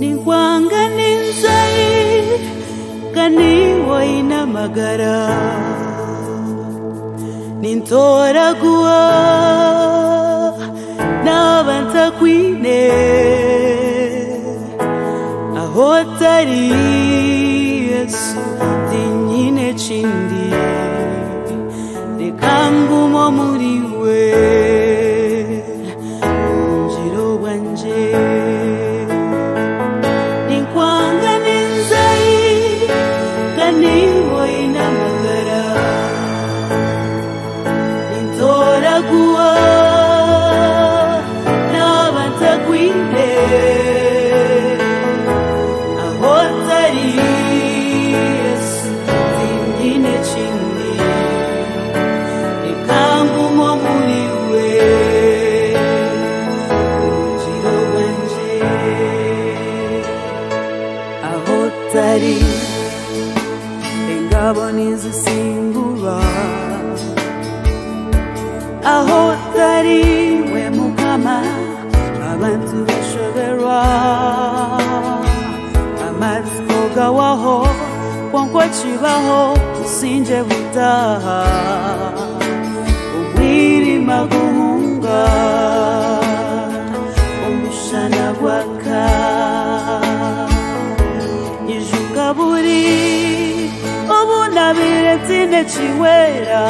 Ninkwanga ninzahi kaniwo inamagara nintoragua nabanta kwine ahotari Yesu dinyine chindi nekangumo muriwe njiro wanje ninkwanga ninzahi kaniwo inamagara nintoragua nabanta kwine ahotari Yesu dinyine chindi nekangumo muriwe njiro wanje ahotari engabo nizisingura ahotari we mukama abantu bashoberwa amatsiko gawaho kwankwa kibaho sinje butaha umwirima guhunga umushana gwaka ijuka buri obunabire tine chiwera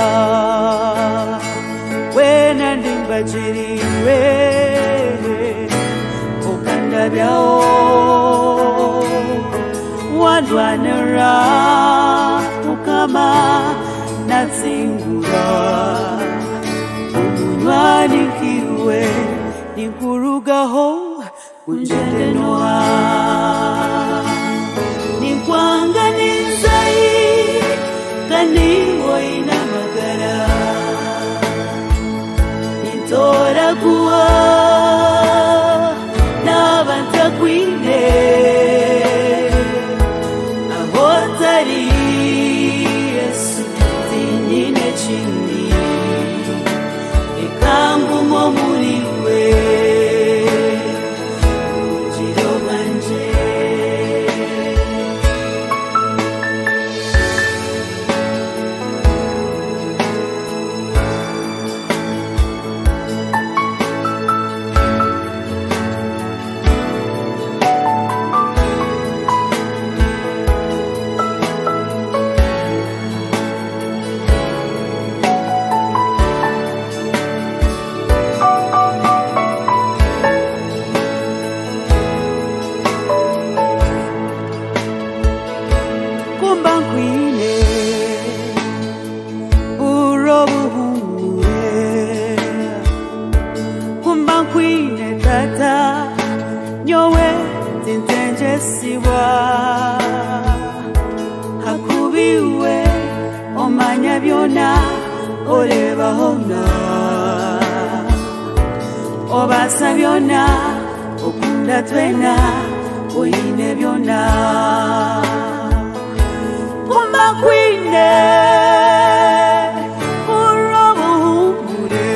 wena ndimbajiriwe okandabyao wandwanira mukama natsingura umunywanikirwe ninkurugaho kunjende noha ninkwanga ninzahi kaniwo inamagara nintoragua nabanta kwine ahotari Yesu dinyine chindi nekangumo muriwe njiro wanje kumbankwine urobuhure kumbankwine tata nyowe tintenjesiwa hakubiwe omanya byona olebahona obasa byona okunda twena oyine byona kumbankwine urobuhure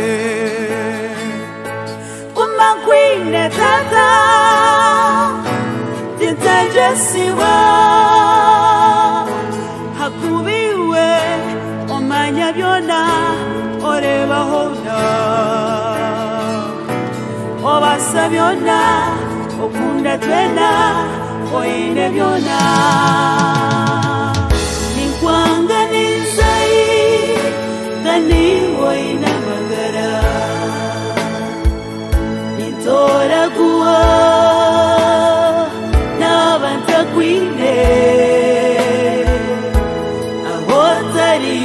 kumbankwine tata tintenjesiwa hakubiwe omanya byona olebahona obasa byona okunda twena oyine byona ninkwanga ninzahi kaniwo inamagara nintoragua nabanta kwine ahotari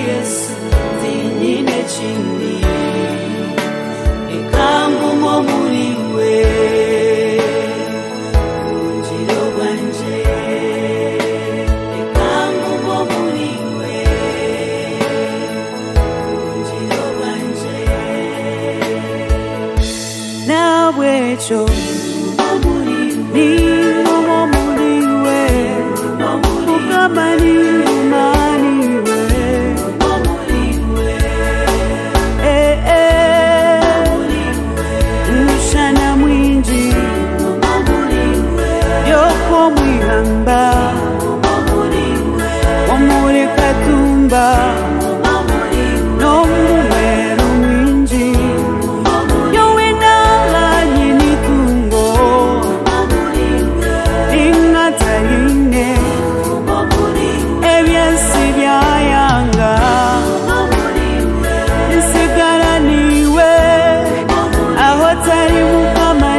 Yesu dinyine chindi nekangumo muriwe njiro wanje nekangumo muriwe njiro wanje na bwecho ni mumo muriwe mukamani maniwe Ushana mwinji yoko mwihamba Omure katumba no mwero mwinji Yowe nala nyini tungo Ninzahi Ebyesi byayanga Nsigara niwe Aho tari mukama